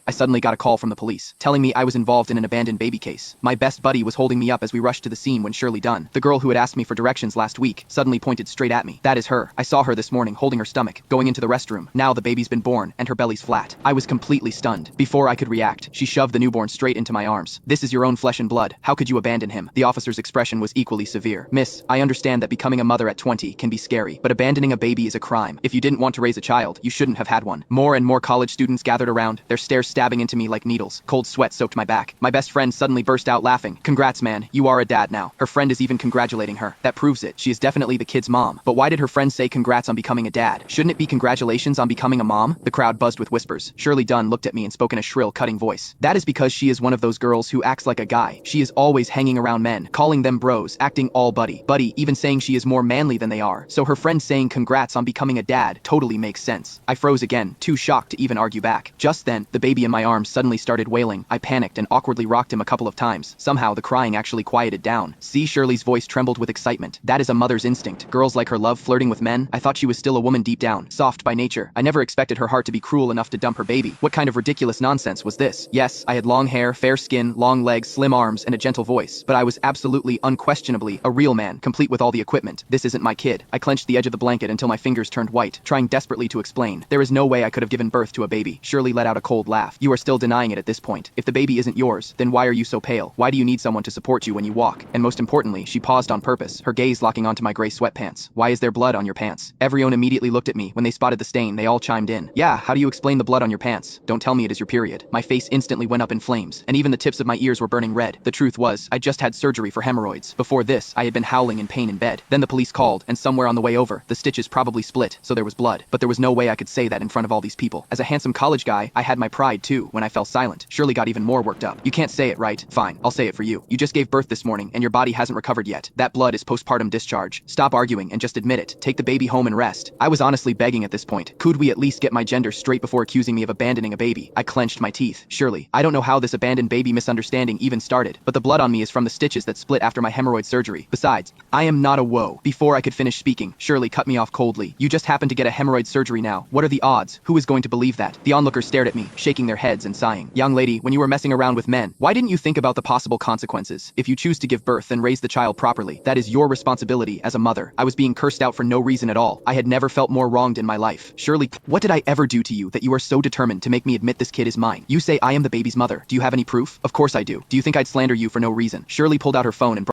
I suddenly got a call from the police, telling me I was involved in an abandoned baby case. My best buddy was holding me up as we rushed to the scene when Shirley Dunn, the girl who had asked me for directions last week, suddenly pointed straight at me. That is her. I saw her this morning holding her stomach, going into the restroom. Now the baby's been born, and her belly's flat. I was completely stunned. Before I could react, she shoved the newborn straight into my arms. This is your own flesh and blood. How could you abandon him? The officer's expression was equally severe. Miss, I understand that becoming a mother at 20 can be scary, but abandoning a baby is a crime. If you didn't want to raise a child, you shouldn't have had one. More and more college students gathered around, their stares stabbing into me like needles. Cold sweat soaked my back. My best friend suddenly burst out laughing. Congrats, man, you are a dad now. Her friend is even congratulating her. That proves it. She is definitely the kid's mom. But why did her friend say congrats on becoming a dad? Shouldn't it be congratulations on becoming a mom? The crowd buzzed with whispers. Shirley Dunn looked at me and spoke in a shrill, cutting voice. That is because she is one of those girls who acts like a guy. She is always hanging around men, calling them bros, acting all buddy, even saying she is more manly than they are. So her friend saying congrats on becoming a dad totally makes sense. I froze again, too shocked to even argue back. Just then, the baby in my arms suddenly started wailing. I panicked and awkwardly rocked him a couple of times. Somehow the crying actually quieted down. See, Shirley's voice trembled with excitement. That is a mother's instinct. Girls like her love flirting with men. I thought she was still a woman deep down, soft by nature. I never expected her heart to be cruel enough to dump her baby. What kind of ridiculous nonsense was this? Yes, I had long hair, fair skin, long legs, slim arms, and a gentle voice, but I was absolutely, unquestionably, a real man, complete with all the equipment. This isn't my kid. I clenched the edge of the blanket until my fingers turned white, trying desperately to explain. There is no way I could have given birth to a baby. Shirley let out a cold laugh. You are still denying it at this point. If the baby isn't yours, then why are you so pale? Why do you need someone to support you when you walk? And most importantly, she paused on purpose, her gaze locking onto my gray sweatpants. Why is there blood on your pants? Everyone immediately looked at me. When they spotted the stain, they all chimed in. Yeah, how do you explain the blood on your pants? Don't tell me it is your period. My face instantly went up in flames, and even the tips of my ears were burning red. The truth was, I just had surgery for hemorrhoids. Before this, I had been howling in pain in bed. Then the police called, and somewhere on the way over, the stitches probably split, so there was blood. But there was no way I could say that in front of all these people. As a handsome college guy, I had my pride too. When I fell silent, Shirley got even more worked up. You can't say it, right? Fine, I'll say it for you. You just gave birth this morning, and your body hasn't recovered yet. That blood is postpartum discharge. Stop arguing and just admit it. Take the baby home and rest. I was honestly begging at this point. Could we at least get my gender straight before accusing me of abandoning a baby? I clenched my teeth. Shirley, I don't know how this abandoned baby misunderstanding even started, but the blood on me is from the stitches that split after my hemorrhoid surgery. Besides, I am not a woe. Before I could finish speaking, Shirley cut me off coldly. You just happened to get a hemorrhoid surgery now. What are the odds? Who is going to believe that? The onlookers stared at me, shaking their heads and sighing. Young lady, when you were messing around with men, why didn't you think about the possible consequences? If you choose to give birth and raise the child properly, that is your responsibility as a mother. I was being cursed out for no reason at all. I had never felt more wronged in my life. Shirley, what did I ever do to you that you are so determined to make me admit this kid is mine? You say I am the baby's mother. Do you have any proof? Of course I do. Do you think I'd slander you for no reason? Shirley pulled out her phone and